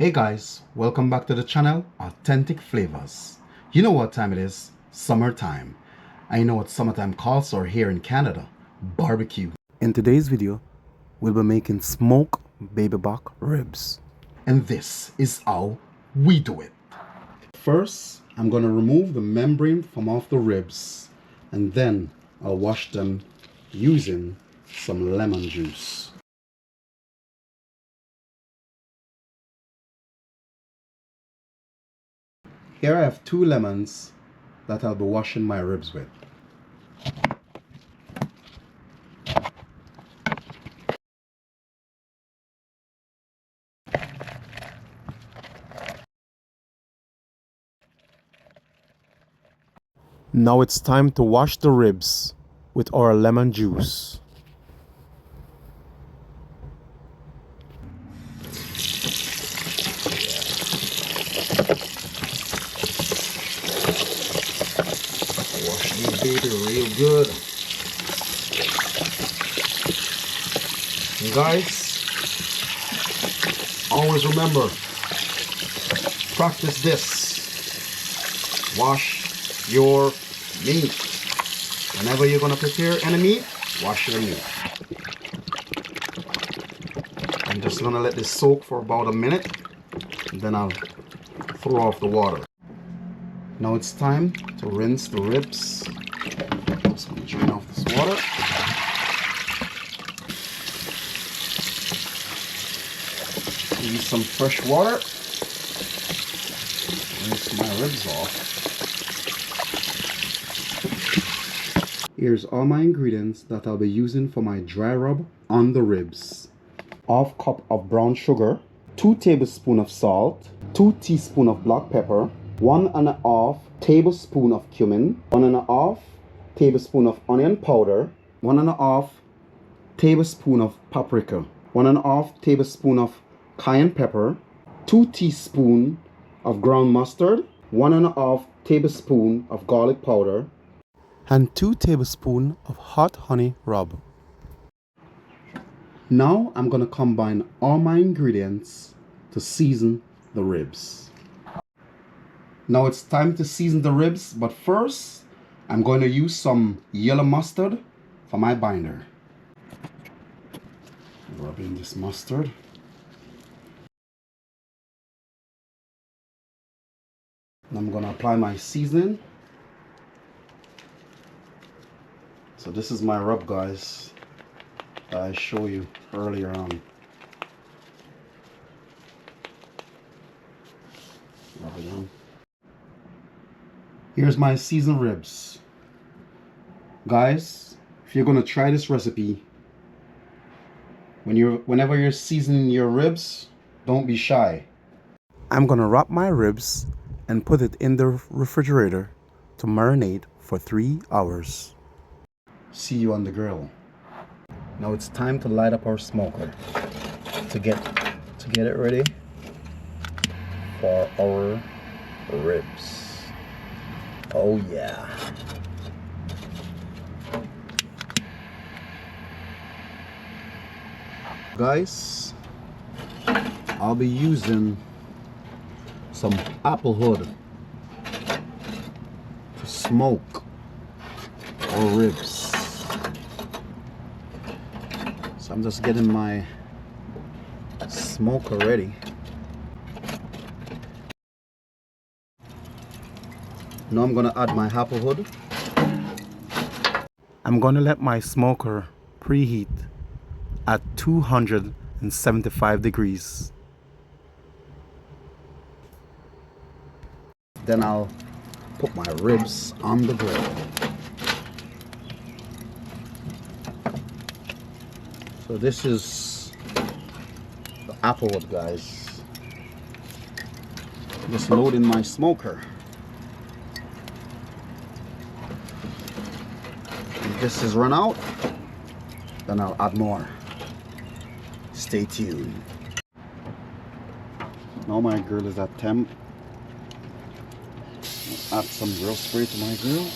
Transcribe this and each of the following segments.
Hey guys, welcome back to the channel, Authentic Flavors. You know what time it is? Summertime. I know what summertime calls for here in Canada, barbecue. In today's video, we'll be making smoked baby back ribs. And this is how we do it. First, I'm going to remove the membrane from off the ribs, and then I'll wash them using some lemon juice. Here I have 2 lemons that I'll be washing my ribs with. Now it's time to wash the ribs with our lemon juice. Wash these baby real good. And guys, always remember, practice this. Wash your meat. Whenever you're going to prepare any meat, wash your meat. I'm just going to let this soak for about a minute, and then I'll throw off the water. Now it's time to rinse the ribs. Just going to drain off this water. Use some fresh water. Rinse my ribs off. Here's all my ingredients that I'll be using for my dry rub on the ribs. 1/2 cup of brown sugar, 2 tablespoons of salt, 2 teaspoons of black pepper, 1½ tablespoon of cumin, 1½ tablespoon of onion powder, 1½ tablespoon of paprika, 1½ tablespoon of cayenne pepper, 2 teaspoons of ground mustard, 1½ tablespoon of garlic powder, and 2 tablespoons of hot honey rub. Now I'm going to combine all my ingredients to season the ribs. Now it's time to season the ribs, but first I'm going to use some yellow mustard for my binder. Rub in this mustard. And I'm going to apply my seasoning. So this is my rub, guys, that I showed you earlier on. Rub it on. Here's my seasoned ribs. Guys, if you're going to try this recipe, whenever you're seasoning your ribs, don't be shy. I'm going to wrap my ribs and put it in the refrigerator to marinate for 3 hours. See you on the grill. Now it's time to light up our smoker to get it ready for our ribs. Oh yeah. Guys, I'll be using some apple hood to smoke our ribs. So I'm just getting my smoker ready. Now I'm gonna add my apple hood. I'm gonna let my smoker preheat at 275 degrees. Then I'll put my ribs on the grill. So this is the applewood, guys. Just loading my smoker. If this is run out, then I'll add more. Stay tuned. Now my grill is at temp. I'll add some grill spray to my grill.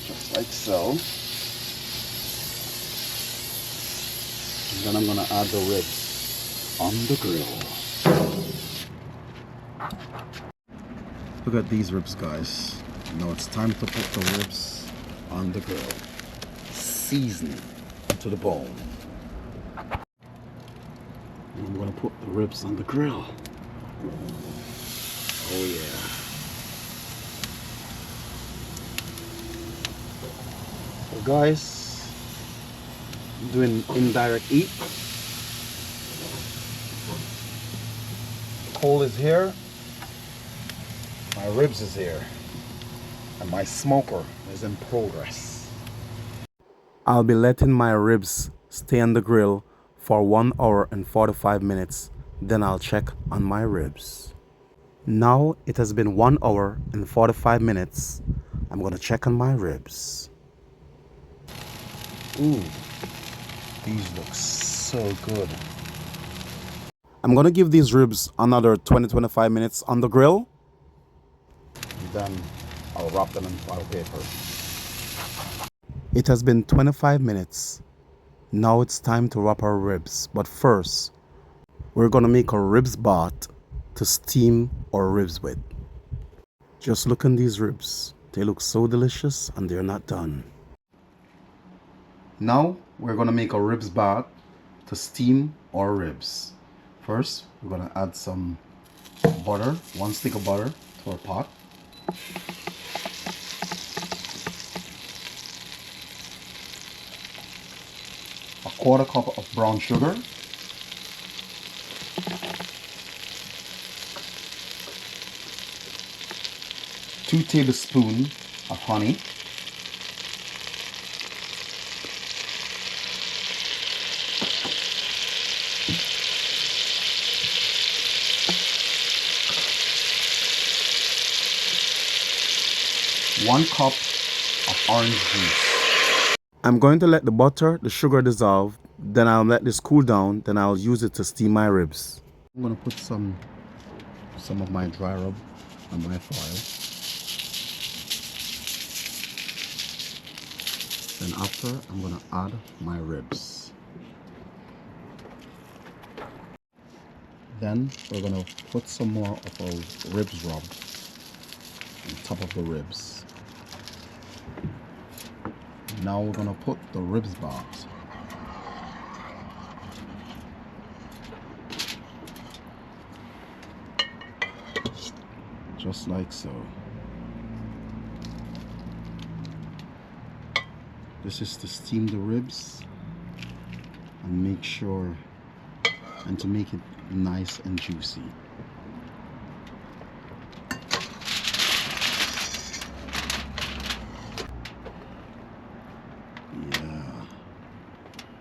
Just like so. Then I'm gonna add the ribs. on the grill. Look at these ribs, guys. Now it's time to put the ribs on the grill. Season to the bone. And I'm gonna put the ribs on the grill. Oh yeah. So guys, I'm doing indirect heat. Coal is here. My ribs is here. And my smoker is in progress. I'll be letting my ribs stay on the grill for 1 hour and 45 minutes. Then I'll check on my ribs. Now it has been 1 hour and 45 minutes. I'm gonna check on my ribs. Ooh, these look so good. I'm gonna give these ribs another 20-25 minutes on the grill. Then I'll wrap them in foil paper. It has been 25 minutes. Now it's time to wrap our ribs. But first, we're gonna make a ribs bath to steam our ribs with. Just look at these ribs. They look so delicious and they're not done. Now we're gonna make a ribs bath to steam our ribs. First, we're gonna add some butter, 1 stick of butter to our pot. A 1/4 cup of brown sugar. Two tablespoons of honey. One cup of orange juice. I'm going to let the sugar dissolve, then I'll let this cool down, then I'll use it to steam my ribs. I'm going to put some of my dry rub on my foil. Then after, I'm going to add my ribs. Then we're going to put some more of our ribs rub on top of the ribs. Now we're gonna put the ribs bath. Just like so. This is to steam the ribs and make sure and to make it nice and juicy.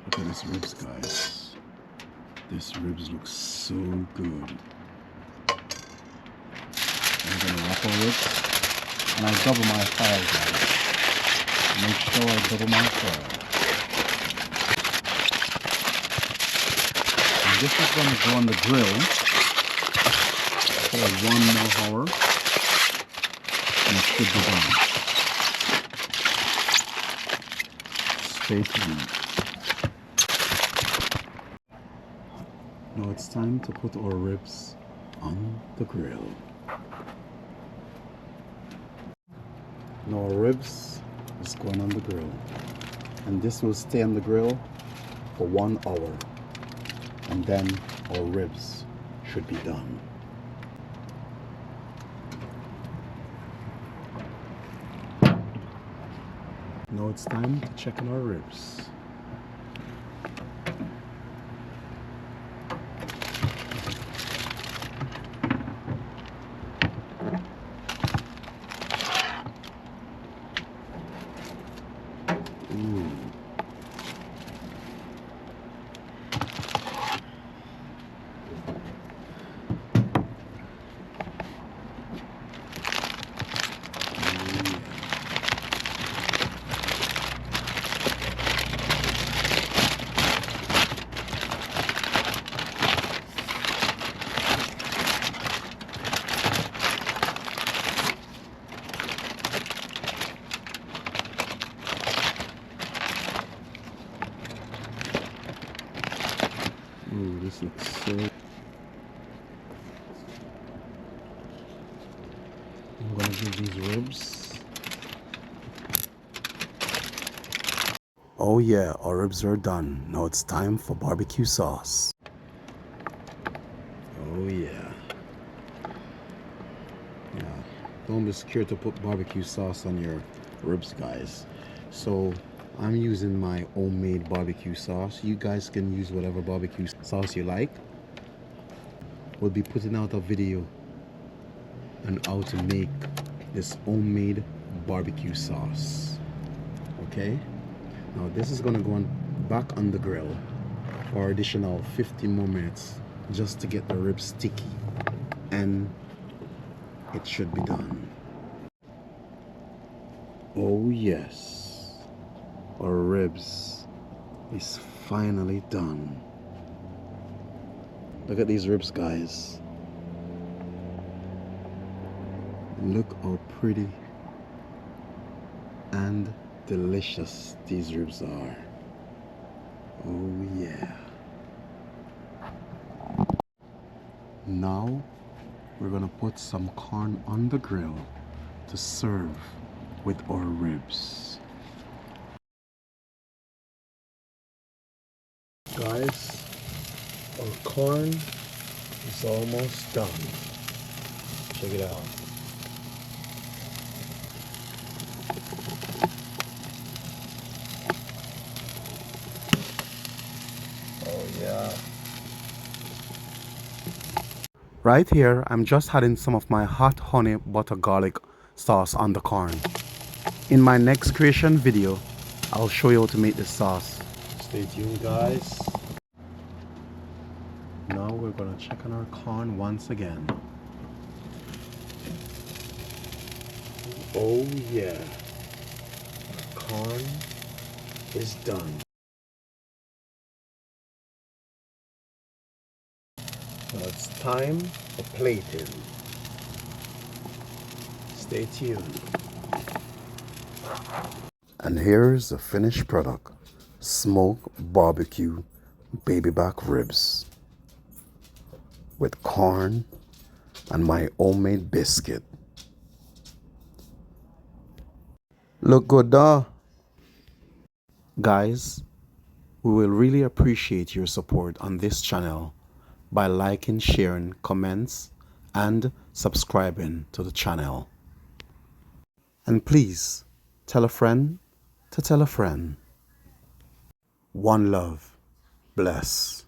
Look at these ribs, guys. This ribs looks so good. I'm gonna wrap our ribs, and I double my foil, guys. Make sure I double my foil. And this is gonna go on the grill for 1 more hour, and it should be done. Stay tuned. Now it's time to put our ribs on the grill. Now our ribs is going on the grill. And this will stay on the grill for 1 hour. And then our ribs should be done. Now it's time to check on our ribs. So I'm gonna give these ribs. Oh yeah, our ribs are done. Now it's time for barbecue sauce. Oh yeah. Yeah. Don't be scared to put barbecue sauce on your ribs, guys. So I'm using my homemade barbecue sauce. You guys can use whatever barbecue sauce you like. We'll be putting out a video on how to make this homemade barbecue sauce. Okay? Now this is gonna go on back on the grill for additional 15 more minutes just to get the ribs sticky, and it should be done. Oh yes, our ribs is finally done. Look at these ribs, guys. Look how pretty and delicious these ribs are. Oh yeah. Now we're gonna put some corn on the grill to serve with our ribs. Guys, our corn is almost done. Check it out. Oh yeah. Right here, I'm just adding some of my hot honey butter garlic sauce on the corn. In my next creation video, I'll show you how to make this sauce. Stay tuned, guys. Now we're gonna check on our corn once again. Oh yeah, corn is done. Now it's time for plating. Stay tuned. And here's the finished product. Smoked barbecue baby back ribs with corn and my homemade biscuit. Look good, duh. Guys, we will really appreciate your support on this channel by liking, sharing, comments, and subscribing to the channel. And please tell a friend to tell a friend. One love. Bless.